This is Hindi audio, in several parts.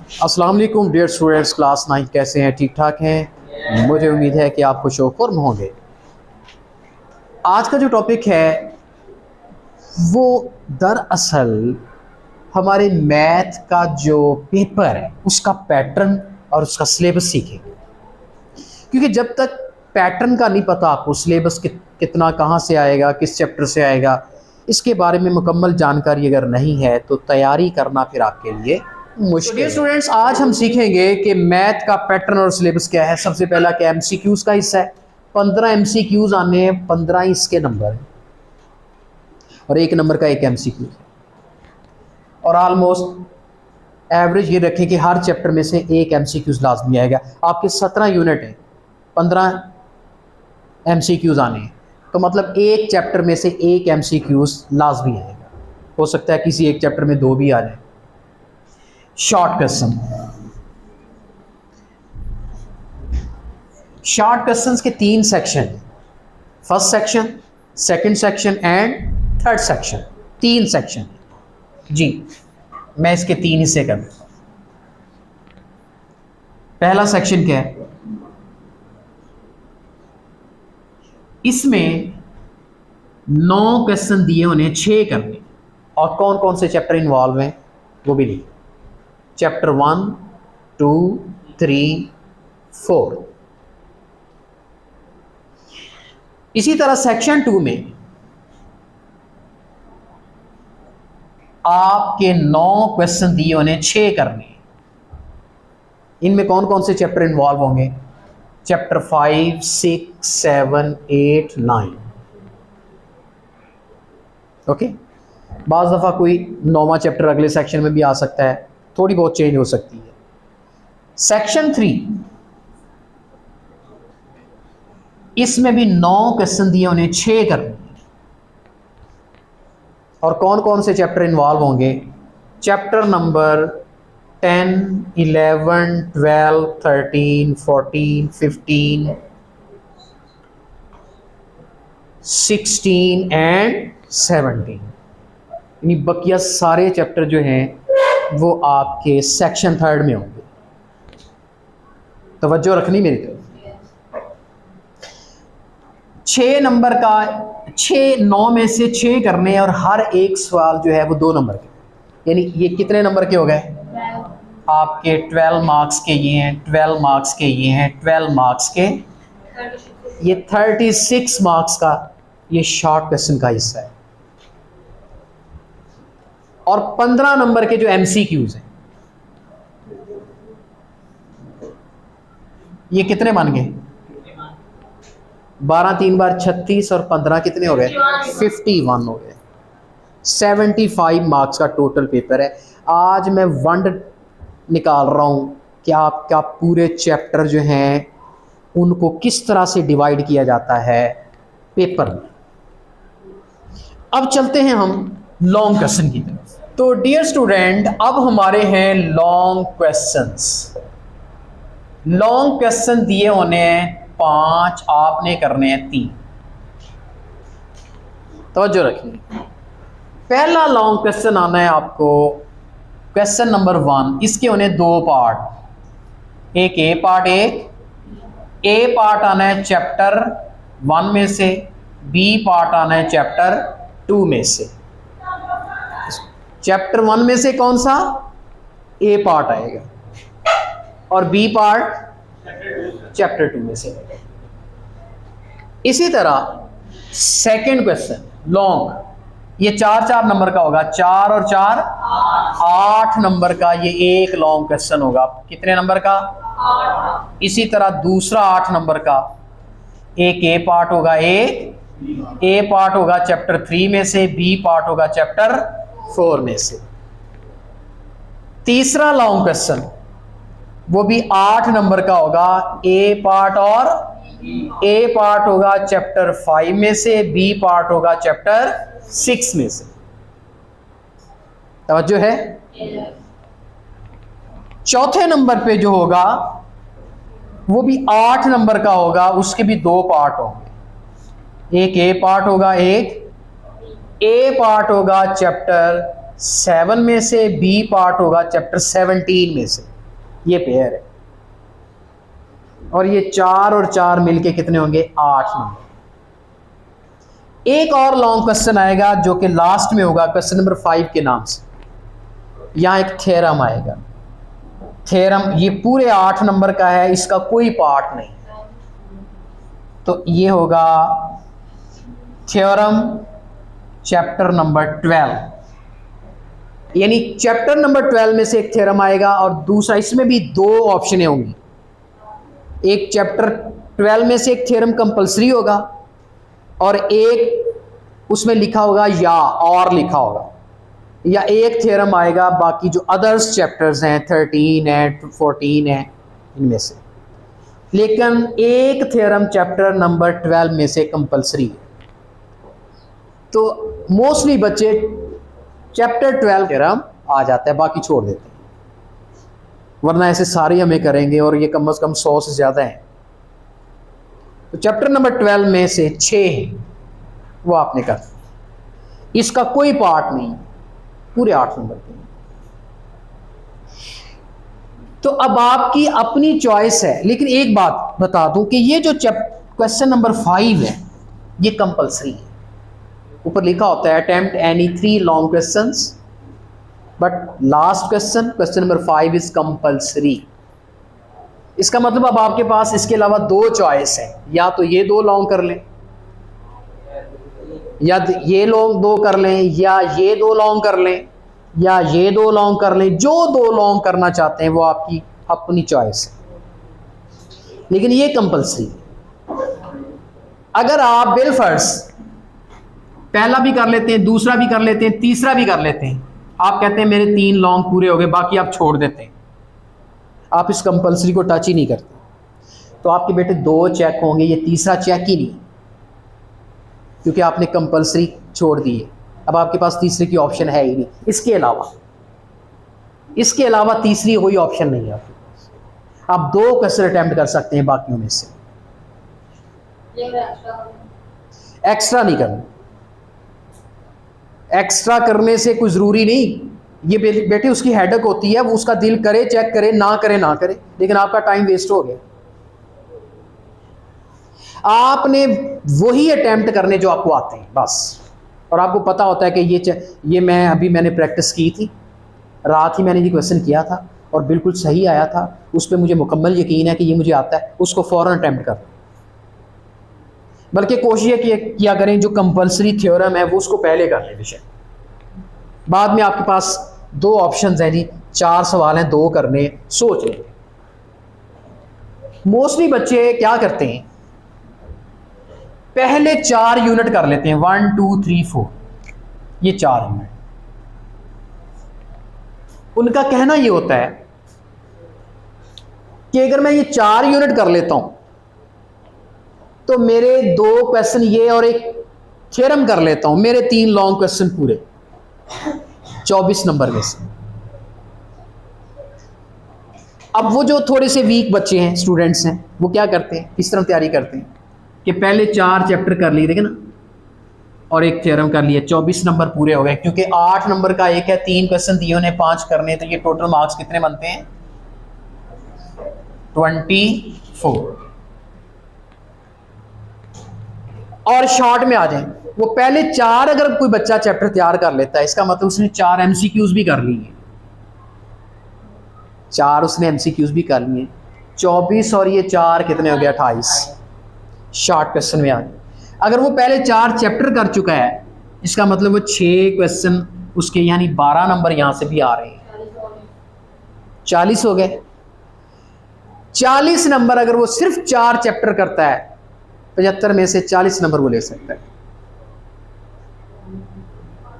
अस्सलाम वालेकुम डियर स्टूडेंट्स, क्लास 9 कैसे हैं? ठीक ठाक हैं। मुझे उम्मीद है कि आप खुश खुर्म होंगे। आज का जो टॉपिक है वो दरअसल हमारे मैथ का जो पेपर है उसका पैटर्न और उसका सिलेबस सीखेंगे, क्योंकि जब तक पैटर्न का नहीं पता आपको, सिलेबस कितना कहाँ से आएगा, किस चैप्टर से आएगा, इसके बारे में मुकम्मल जानकारी अगर नहीं है तो तैयारी करना फिर आपके लिए मुश्किल है। स्टूडेंट्स, आज हम सीखेंगे कि मैथ का पैटर्न और सिलेबस क्या है। सबसे पहला क्या, एमसीक्यूज का हिस्सा है। 15 एमसीक्यूज आने हैं, 15 इसके नंबर हैं और 1 नंबर का 1 एमसीक्यू है। और ऑलमोस्ट एवरेज ये रखें कि हर चैप्टर में से 1 एमसीक्यूज लाजमी आएगा। आपके 17 यूनिट हैं, 15 एमसीक्यूज आने हैं, तो मतलब एक चैप्टर में से 1 एमसीक्यूज लाजमी आएगा। हो सकता है किसी एक चैप्टर में 2 भी आ जाए। शॉर्ट क्वेश्चन, शॉर्ट क्वेश्चंस के 3 सेक्शन हैं। First section, second section and third section. 3 section जी। मैं इसके 3 हिस्से कर देता हूं। पहला सेक्शन क्या है, इसमें 9 क्वेश्चन दिए, उन्हें 6 करने, और कौन कौन से चैप्टर इन्वॉल्व हैं वो भी लिखे। चैप्टर 1, 2, 3, 4। इसी तरह सेक्शन 2 में आपके 9 क्वेश्चन दिए, उन्हें 6 करने। इनमें कौन कौन से चैप्टर इन्वॉल्व होंगे? चैप्टर 5, 6, 7, 8, 9। ओके। बाज़ दफ़ा कोई 9वां चैप्टर अगले सेक्शन में भी आ सकता है, थोड़ी बहुत चेंज हो सकती है। सेक्शन 3, इसमें भी 9 क्वेश्चन दिए, उन्हें 6 करने। और कौन कौन से चैप्टर इन्वॉल्व होंगे? Chapter number 10, 11, 12, 13, 14, 15, 16 and 17। यानी बकिया सारे चैप्टर जो हैं वो आपके सेक्शन 3 में होंगे। तवज्जो रखनी मेरी तरफ। 6 नंबर का 9 में से 6 करने, और हर एक सवाल जो है वो 2 नंबर के। यानी ये कितने नंबर के हो गए? आपके 12 मार्क्स के ये हैं, 12 मार्क्स के ये हैं, 12 मार्क्स के ये 36 मार्क्स का ये शॉर्ट क्वेश्चन का हिस्सा है। और 15 नंबर के जो एमसीक्यूज हैं, ये कितने बन गए? 12 3 बार 36 और 15 कितने हो गए? 51 हो गए। 75 मार्क्स का टोटल पेपर है। आज मैं वंड निकाल रहा हूं कि आपका पूरे चैप्टर जो हैं उनको किस तरह से डिवाइड किया जाता है पेपर में। अब चलते हैं हम लॉन्ग क्वेश्चन की तरफ। तो डियर स्टूडेंट, अब हमारे हैं लॉन्ग क्वेश्चंस। लॉन्ग क्वेश्चन दिए उन्हें 5, आपने करने हैं 3। तवज्जो रखिए। पहला लॉन्ग क्वेश्चन आना है आपको, क्वेश्चन नंबर 1। इसके उन्हें 2 पार्ट, एक ए पार्ट, एक ए पार्ट आना है चैप्टर 1 में से, बी पार्ट आना है चैप्टर 2 में से। चैप्टर 1 में से कौन सा? ए पार्ट आएगा, और बी पार्ट चैप्टर 2 में से। इसी तरह सेकंड क्वेश्चन लॉन्ग, ये 4 नंबर का होगा। 4 और 4 8 नंबर का ये एक लॉन्ग क्वेश्चन होगा। कितने नंबर का? 8। इसी तरह दूसरा 8 नंबर का एक ए पार्ट होगा, एक ए पार्ट होगा चैप्टर 3 में से, बी पार्ट होगा चैप्टर 4 में से। तीसरा लॉन्ग क्वेश्चन वो भी 8 नंबर का होगा। ए पार्ट और ए पार्ट होगा चैप्टर 5 में से, बी पार्ट होगा चैप्टर 6 में से। तवज्जो है? चौथे नंबर पे जो होगा वो भी 8 नंबर का होगा, उसके भी 2 पार्ट होंगे। एक ए पार्ट होगा, एक ए पार्ट होगा चैप्टर 7 में से, बी पार्ट होगा चैप्टर 17 में से। ये पेयर है, और ये 4 और 4 मिलके कितने होंगे? 8 नंबर। एक और लॉन्ग क्वेश्चन आएगा जो कि लास्ट में होगा, क्वेश्चन नंबर 5 के नाम से। यहां एक थ्योरम आएगा। थ्योरम ये पूरे 8 नंबर का है, इसका कोई पार्ट नहीं, तो ये होगा थ्योरम चैप्टर नंबर 12, यानी चैप्टर नंबर 12 में से एक थ्योरम आएगा, और दूसरा, इसमें भी 2 ऑप्शनें होंगी। एक चैप्टर 12 में से एक थ्योरम कंपलसरी होगा, और एक उसमें लिखा होगा या और लिखा होगा, या एक थ्योरम आएगा बाकी जो अदर्स चैप्टर्स हैं 13 है 14 है इनमें से, लेकिन एक थ्योरम चैप्टर नंबर 12 में से कंपलसरी है। तो मोस्टली बच्चे चैप्टर 12 थ्योरम आ जाता है, बाकी छोड़ देते हैं, वरना ऐसे सारे हमें करेंगे और ये कम से कम 100 से ज़्यादा है। तो चैप्टर नंबर 12 में से 6 है वो आपने कर, इसका कोई पार्ट नहीं, पूरे 8 नंबर के। तो अब आपकी अपनी चॉइस है, लेकिन एक बात बता दूं कि ये जो क्वेश्चन नंबर 5 है ये कंपलसरी है। ऊपर लिखा होता है attempt any 3 long questions, but last question, question number 5 is compulsory. इसका मतलब अब आपके पास इसके अलावा 2 चॉइस है, या तो ये 2 लॉन्ग कर लें, या ये लॉन्ग 2 कर लें, या ये 2 लॉन्ग कर लें, या ये 2 लॉन्ग कर लें। जो 2 लॉन्ग करना चाहते हैं वो आपकी अपनी चॉइस है, लेकिन ये कंपलसरी। अगर आप बिलफर्ज पहला भी कर लेते हैं, दूसरा भी कर लेते हैं, तीसरा भी कर लेते हैं, आप कहते हैं मेरे 3 लॉन्ग पूरे हो गए, बाकी आप छोड़ देते हैं, आप इस कंपलसरी को टच ही नहीं करते, तो आपके बेटे 2 चेक होंगे, ये तीसरा चेक ही नहीं, क्योंकि आपने कंपलसरी छोड़ दी है। अब आपके पास तीसरे की ऑप्शन है ही नहीं, इसके अलावा तीसरी कोई ऑप्शन नहीं है आपके पास। आप 2 क्वेश्चन अटेम्प्ट कर सकते हैं बाकियों में से, एक्स्ट्रा नहीं करना। एक्स्ट्रा करने से कोई ज़रूरी नहीं, ये बेटे उसकी हेडेक होती है, वो उसका दिल करे चेक करे, ना करे ना करे, लेकिन आपका टाइम वेस्ट हो गया। आपने वही अटेम्प्ट करने जो आपको आते हैं बस, और आपको पता होता है कि ये मैंने प्रैक्टिस की थी, रात ही मैंने ये क्वेश्चन किया था और बिल्कुल सही आया था, उस पर मुझे मुकम्मल यकीन है कि ये मुझे आता है, उसको फ़ौरन अटेम्प्ट कर। बल्कि कोशिश किया करें जो कंपलसरी थ्योरम है वो उसको पहले कर लें विषय, बाद में आपके पास 2 ऑप्शंस हैं जी, 4 सवाल हैं, 2 करने, सोच लें। मोस्टली बच्चे क्या करते हैं, पहले 4 यूनिट कर लेते हैं, 1 2 3 4, ये 4 यूनिट। उनका कहना ये होता है कि अगर मैं ये 4 यूनिट कर लेता हूं तो मेरे 2 क्वेश्चन ये और एक थ्योरम कर लेता हूं, मेरे 3 लॉन्ग क्वेश्चन पूरे 24 नंबर में से। अब वो जो थोड़े से वीक बच्चे हैं, स्टूडेंट्स हैं, वो क्या करते हैं, इस तरह तैयारी करते हैं कि पहले 4 चैप्टर कर लिए, देखे ना, और एक थ्योरम कर लिए, 24 नंबर पूरे हो गए, क्योंकि 8 नंबर का एक है, 3 क्वेश्चन दिए उन्हें, 5 करने, तो ये टोटल मार्क्स कितने बनते हैं, 24। और शॉर्ट में आ जाए, वो पहले 4 अगर कोई बच्चा चैप्टर तैयार कर लेता है, इसका मतलब उसने 4 MCQs भी कर लिए, 4 उसने MCQs भी कर लिए, 24 और ये 4 कितने हो गए, 28 शॉर्ट क्वेश्चन में आ गए। अगर वो पहले 4 चैप्टर कर चुका है, इसका मतलब वो 6 क्वेश्चन उसके, यानी 12 नंबर यहां से भी आ रहे हैं, 40 हो गए। 40 नंबर अगर वो सिर्फ 4 चैप्टर करता है, 75 में से 40 नंबर वो ले सकता है।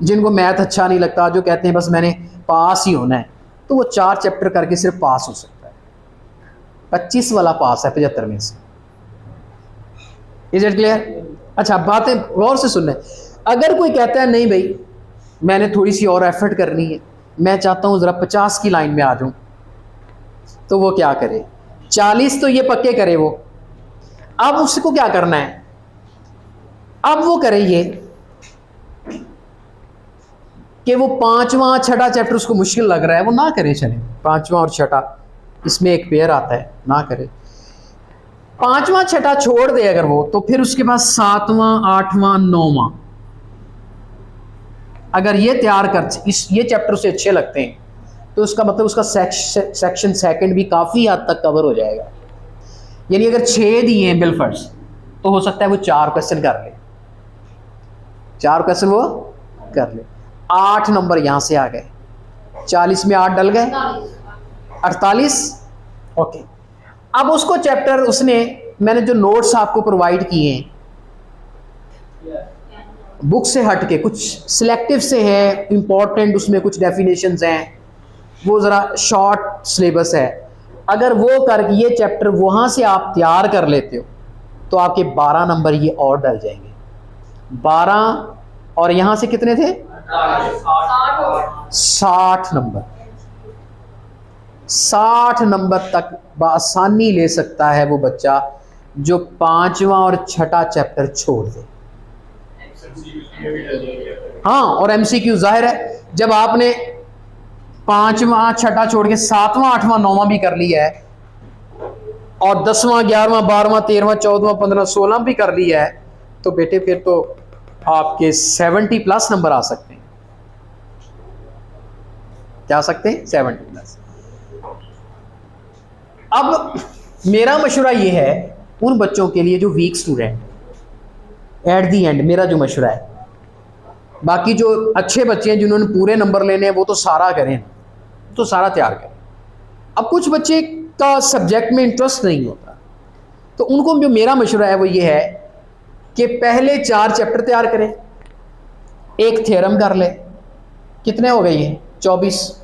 जिनको मैथ अच्छा नहीं लगता, जो कहते हैं बस मैंने पास ही होना है, तो वो 4 चैप्टर करके सिर्फ पास हो सकता है। 25 वाला पास है 75 में से। Is it clear? अच्छा, बातें गौर से सुनना। अगर कोई कहता है नहीं भाई मैंने थोड़ी सी और एफर्ट करनी है, मैं चाहता हूँ ज़रा 50 की लाइन में आ जाऊँ, तो वो क्या करे, 40 तो ये पक्के करे वो। अब उसको क्या करना है, अब वो करे ये कि वो 5वां 6ठा चैप्टर उसको मुश्किल लग रहा है, वो ना करे, चले 5वां और 6ठा इसमें एक पेयर आता है, ना करे। पांचवा छठा छोड़ दे अगर वो, तो फिर उसके बाद सातवां, आठवां, नौवां, अगर ये तैयार कर ये चैप्टर उसे अच्छे लगते हैं तो उसका मतलब उसका सेक्शन सेकंड भी काफ़ी हद तक कवर हो जाएगा। यानी अगर 6 दिए हैं बिलफर्स, तो हो सकता है वो 4 क्वेश्चन कर ले, 4 क्वेश्चन वो कर ले। 8 नंबर यहां से आ गए, 40 में 8 डल गए, 48। ओके, अब उसको चैप्टर उसने, मैंने जो नोट्स आपको प्रोवाइड किए हैं बुक से हट के, कुछ सिलेक्टिव से है, इंपॉर्टेंट उसमें कुछ डेफिनेशंस हैं, वो ज़रा शॉर्ट सिलेबस है। अगर वो करके ये चैप्टर वहाँ से आप तैयार कर लेते हो तो आपके 12 नंबर ये और डल जाएंगे। 12 और यहाँ से कितने थे? 60 नंबर। 60 नंबर तक बआसानी ले सकता है वो बच्चा जो 5वां और छठा चैप्टर छोड़ दे। हाँ, और एमसीक्यू जाहिर है, जब आपने 5वां छठा छोड़ के 7वां 8वां 9वां भी कर लिया है और 10वां 11वां 12वां 13वां 14वां 15वां 16वां भी कर लिया है, तो बेटे फिर तो आपके 70+ नंबर आ सकते हैं। क्या आ सकते हैं? 70+। अब मेरा मशवरा ये है उन बच्चों के लिए जो week student, at the end मेरा जो मशवरा है, बाकी जो अच्छे बच्चे हैं जिन्होंने पूरे नंबर लेने हैं वो तो सारा करें, तो सारा तैयार करें। अब कुछ बच्चे का सब्जेक्ट में इंटरेस्ट नहीं होता, तो उनको जो मेरा मशवरा है वो ये है कि पहले 4 चैप्टर तैयार करें, एक थ्योरम कर ले, कितने हो गए ये? 24।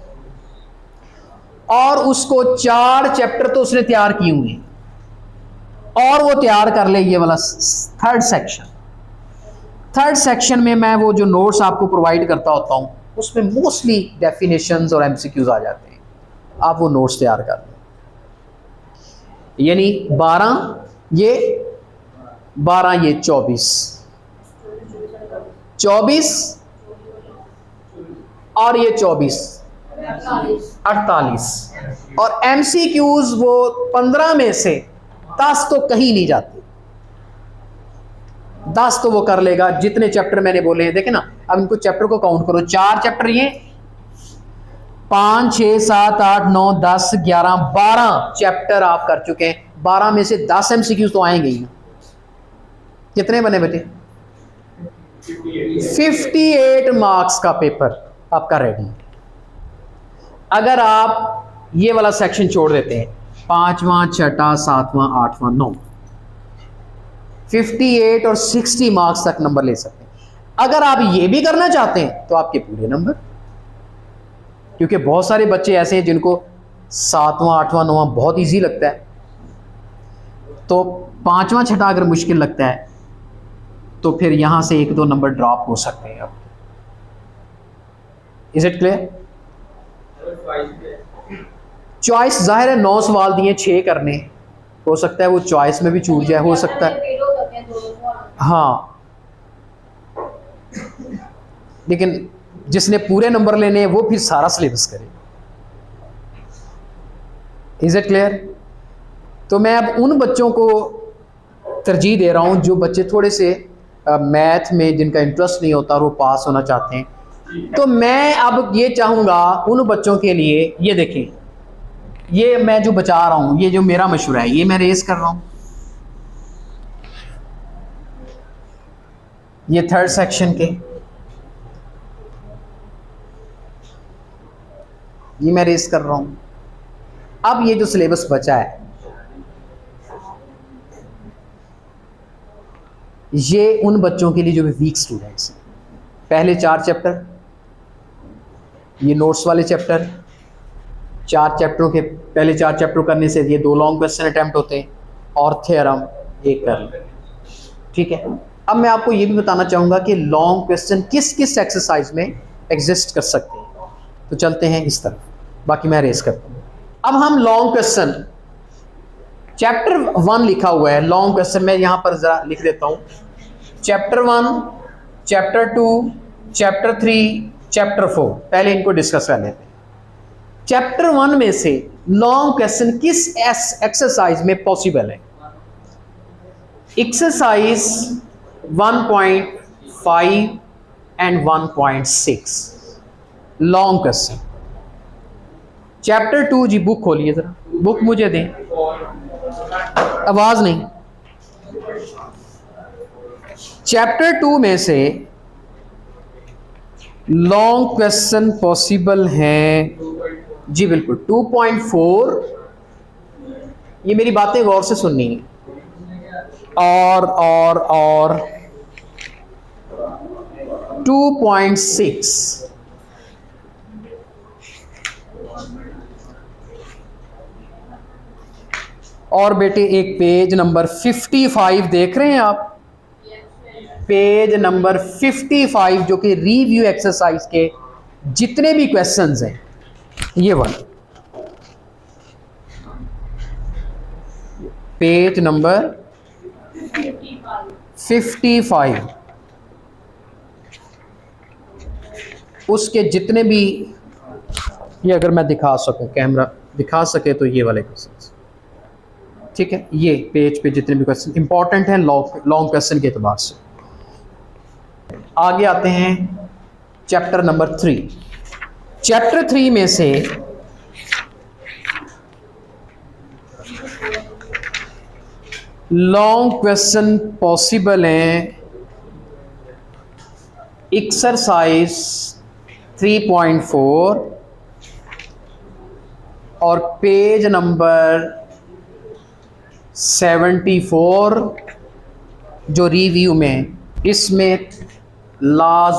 और उसको 4 चैप्टर तो उसने तैयार किए हुए हैं, और वो तैयार कर ले ये वाला थर्ड सेक्शन। थर्ड सेक्शन में मैं वो जो नोट्स आपको प्रोवाइड करता होता हूँ उसमें मोस्टली डेफिनेशंस और एमसीक्यूज आ जाते हैं, आप वो नोट्स तैयार कर लें। यानी 12 ये 24 और ये 24 48, और एमसीक्यूज वो 15 में से 10 तो कहीं नहीं जाते, 10 तो वो कर लेगा जितने चैप्टर मैंने बोले हैं। देखे ना, अब इनको चैप्टर को काउंट करो, 4 चैप्टर ये 5 6 7 8 9 10 11 12 चैप्टर आप कर चुके हैं। 12 में से 10 एमसीक्यूज तो आएंगे ही ना। कितने बने बेटे? 58 मार्क्स का पेपर आपका रेडी। अगर आप ये वाला सेक्शन छोड़ देते हैं, 5वां 6वां 7वां 8वां 9, 58 और 60 मार्क्स तक नंबर ले सकते हैं। अगर आप ये भी करना चाहते हैं तो आपके पूरे नंबर, क्योंकि बहुत सारे बच्चे ऐसे हैं जिनको 7वां 8वां 9वां बहुत इजी लगता है, तो 5वां 6वां अगर मुश्किल लगता है तो फिर यहां से 1-2 नंबर ड्रॉप हो सकते हैं। अब इज इट क्लियर? चॉइस जाहिर है 9 सवाल दिए, 6 करने, हो सकता है वो चॉइस में भी छूट जाए, हो सकता है। हाँ, लेकिन जिसने पूरे नंबर लेने हैं वो फिर सारा सिलेबस करे। Is it clear? तो मैं अब उन बच्चों को तरजीह दे रहा हूं जो बच्चे थोड़े से मैथ में जिनका इंटरेस्ट नहीं होता और वो पास होना चाहते हैं। तो मैं अब ये चाहूँगा उन बच्चों के लिए, ये देखें, ये मैं जो बचा रहा हूँ, ये जो मेरा मशवरा है, ये मैं रेस कर रहा हूँ, ये थर्ड सेक्शन के, ये मैं रेस कर रहा हूँ। अब ये जो सिलेबस बचा है, ये उन बच्चों के लिए जो भी वीक स्टूडेंट्स हैं। पहले 4 चैप्टर, ये नोट्स वाले चैप्टर, 4 चैप्टरों के पहले 4 चैप्टर करने से ये 2 लॉन्ग क्वेश्चन अटैम्प्ट होते हैं और थ्योरम एक कर लें। ठीक है, अब मैं आपको ये भी बताना चाहूँगा कि लॉन्ग क्वेश्चन किस किस एक्सरसाइज में एग्जिस्ट कर सकते हैं। तो चलते हैं इस तरफ, बाकी मैं रेस करता हूँ। अब हम लॉन्ग क्वेश्चन, चैप्टर 1 लिखा हुआ है लॉन्ग क्वेश्चन, मैं यहाँ पर ज़रा लिख देता हूँ। चैप्टर 1, चैप्टर 2, चैप्टर 3, चैप्टर 4, पहले इनको डिस्कस कर लेते हैं। चैप्टर 1 में से लॉन्ग क्वेश्चन किस एक्सरसाइज में पॉसिबल है? Exercise 1.5 and 1.6 long question. Chapter 2 जी, बुक खोलिए जरा, बुक मुझे दें, आवाज नहीं। चैप्टर 2 में से लॉन्ग क्वेश्चन पॉसिबल हैं जी, बिल्कुल 2.4। ये मेरी बातें गौर से सुननी है। और 2.6 और बेटे एक पेज नंबर 55 देख रहे हैं आप? पेज नंबर 55 जो कि रिव्यू एक्सरसाइज के जितने भी क्वेश्चंस हैं, ये वाला पेज नंबर 55, उसके जितने भी, ये अगर मैं दिखा सकूं, कैमरा दिखा सके तो ये वाले क्वेश्चंस, ठीक है? ये पेज पे जितने भी क्वेश्चन इंपॉर्टेंट हैं लॉन्ग क्वेश्चन के एतबार से। आगे आते हैं चैप्टर नंबर 3। चैप्टर 3 में से लॉन्ग क्वेश्चन पॉसिबल हैं एक्सरसाइज 3.4 और पेज नंबर 74 जो रिव्यू में, इसमें लॉज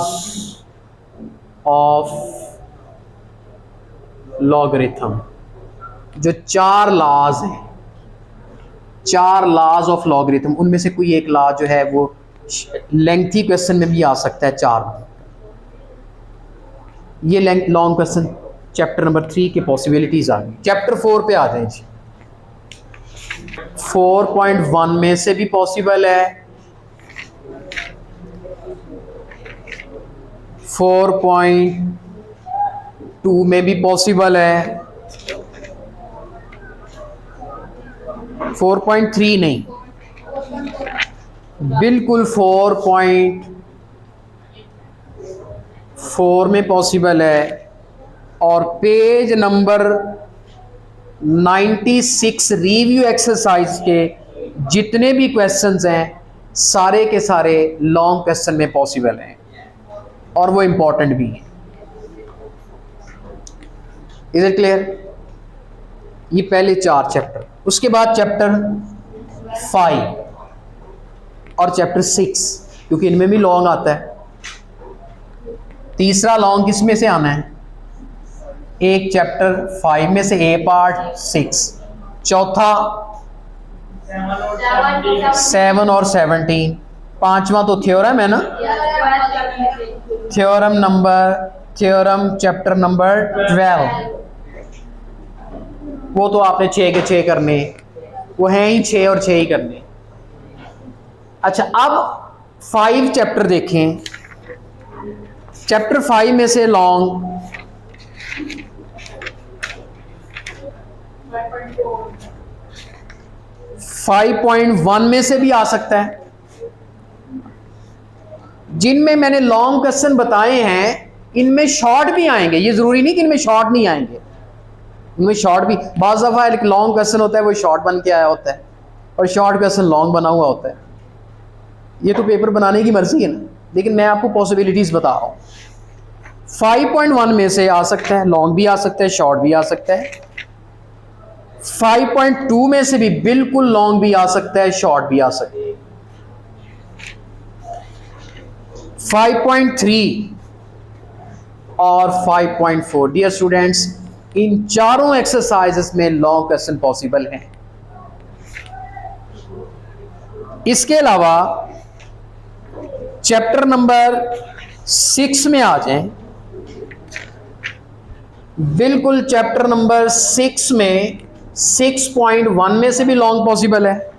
ऑफ लॉगरिथम, जो 4 लॉज हैं, 4 लॉज ऑफ लॉगरिथम, उनमें से कोई एक लॉ जो है वो लेंथी क्वेश्चन में भी आ सकता है 4। ये लॉन्ग क्वेश्चन चैप्टर नंबर 3 के पॉसिबिलिटीज आ गई। चैप्टर 4 पे आ जाए जी। 4.1 में से भी पॉसिबल है, 4.2 में भी पॉसिबल है, 4.3 नहीं, बिल्कुल 4.4 में पॉसिबल है। और पेज नंबर 96 रिव्यू एक्सरसाइज के जितने भी क्वेश्चंस हैं, सारे के सारे लॉन्ग क्वेश्चन में पॉसिबल हैं और वो इंपॉर्टेंट भी है। Is it clear? ये पहले 4 चैप्टर, उसके बाद चैप्टर 5 और चैप्टर 6, क्योंकि इनमें भी लॉन्ग आता है। तीसरा लॉन्ग किस में से आना है? एक चैप्टर 5 में से ए पार्ट 6, चौथा 7 और 17, पांचवा तो थ्योरम है ना, थ्योरम चैप्टर नंबर 12, वो तो आपने 6 के 6 करने, वो हैं ही 6 और 6 ही करने। अच्छा, अब 5 चैप्टर देखें। चैप्टर 5 में से लॉन्ग 5.1 में से भी आ सकता है। जिनमें मैंने लॉन्ग क्वेश्चन बताए हैं, इनमें शॉर्ट भी आएंगे। ये जरूरी नहीं कि इनमें शॉर्ट नहीं आएंगे, इनमें शॉर्ट भी। बाज़ दफ़ा एक लॉन्ग क्वेश्चन होता है वो शॉर्ट बन के आया होता है, और शॉर्ट क्वेश्चन लॉन्ग बना हुआ होता है। ये तो पेपर बनाने की मर्जी है ना, लेकिन मैं आपको पॉसिबिलिटीज बता रहा हूँ। 5.1 में से आ सकता है, लॉन्ग भी आ सकता है, शॉर्ट भी आ सकता है। 5.2 में से भी बिल्कुल लॉन्ग भी आ सकता है, शॉर्ट भी आ सकता है। 5.3 और 5.4, डियर स्टूडेंट्स, इन चारों एक्सरसाइजेस में लॉन्ग क्वेश्चन पॉसिबल हैं। इसके अलावा चैप्टर नंबर 6 में आ जाएं। बिल्कुल चैप्टर नंबर 6 में 6.1 में से भी लॉन्ग पॉसिबल है,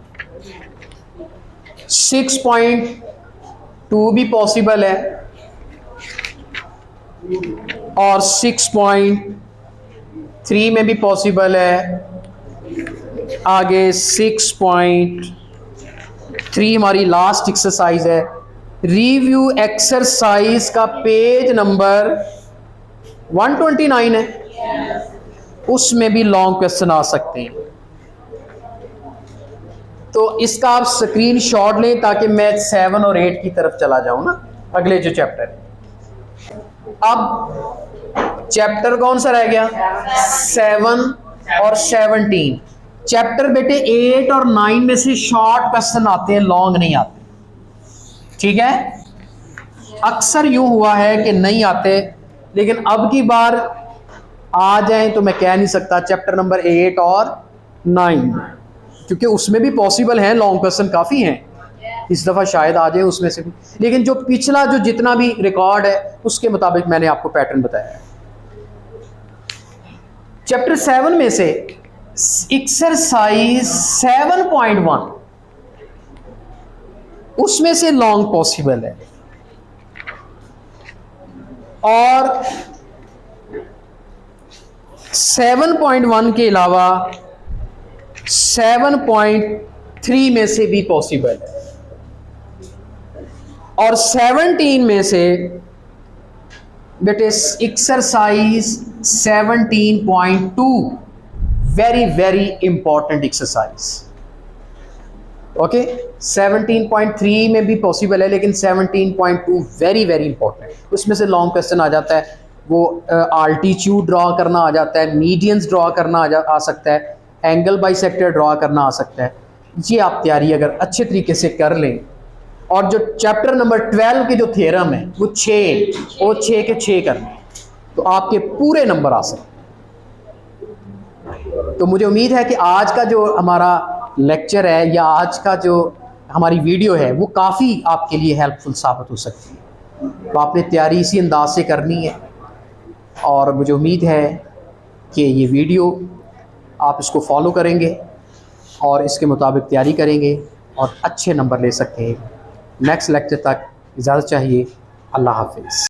6.2 भी पॉसिबल है और 6.3 3 में भी पॉसिबल है। आगे 6.3 हमारी लास्ट एक्सरसाइज है। रिव्यू एक्सरसाइज का पेज नंबर 129 है, उसमें भी लॉन्ग क्वेश्चन आ सकते हैं। तो इसका आप स्क्रीनशॉट लें ताकि मैं 7 और 8 की तरफ चला जाऊं ना, अगले जो चैप्टर है। अब चैप्टर कौन सा रह गया? 7 और 17। चैप्टर बेटे 8 और 9 में से शॉर्ट क्वेश्चन आते हैं, लॉन्ग नहीं आते, ठीक है। अक्सर यूं हुआ है कि नहीं आते, लेकिन अब की बार आ जाएं तो मैं कह नहीं सकता। चैप्टर नंबर 8 और 9, क्योंकि उसमें भी पॉसिबल है, लॉन्ग क्वेश्चन काफ़ी हैं, इस दफ़ा शायद आ जाए उसमें से भी। लेकिन जो पिछला जो जितना भी रिकॉर्ड है उसके मुताबिक मैंने आपको पैटर्न बताया है। चैप्टर 7 में से एक्सरसाइज 7.1 उसमें से लॉन्ग पॉसिबल है, और 7.1 के अलावा 7.3 में से भी पॉसिबल है, और 17 में से बेटे exercise 17.2 very very important exercise. Okay, 17.3 में भी पॉसिबल है, लेकिन 17.2 वेरी वेरी इंपॉर्टेंट। उसमें से लॉन्ग क्वेश्चन आ जाता है, वो आल्टीट्यूड ड्रॉ करना आ जाता है, मीडियंस ड्रॉ करना आ सकता है, एंगल बाइसेक्टर ड्रॉ करना आ सकता है। ये आप तैयारी अगर अच्छे तरीके से कर लें, और जो चैप्टर नंबर 12 के जो थ्योरम है वो 6 और 6 के 6 करने, तो आपके पूरे नंबर आ सकते। तो मुझे उम्मीद है कि आज का जो हमारा लेक्चर है या आज का जो हमारी वीडियो है वो काफ़ी आपके लिए हेल्पफुल साबित हो सकती है। तो आपने तैयारी इसी अंदाज से करनी है, और मुझे उम्मीद है कि ये वीडियो आप इसको फॉलो करेंगे और इसके मुताबिक तैयारी करेंगे और अच्छे नंबर ले सकते हैं। नेक्स्ट लेक्चर तक इजाज़त चाहिए। अल्लाह हाफिज़।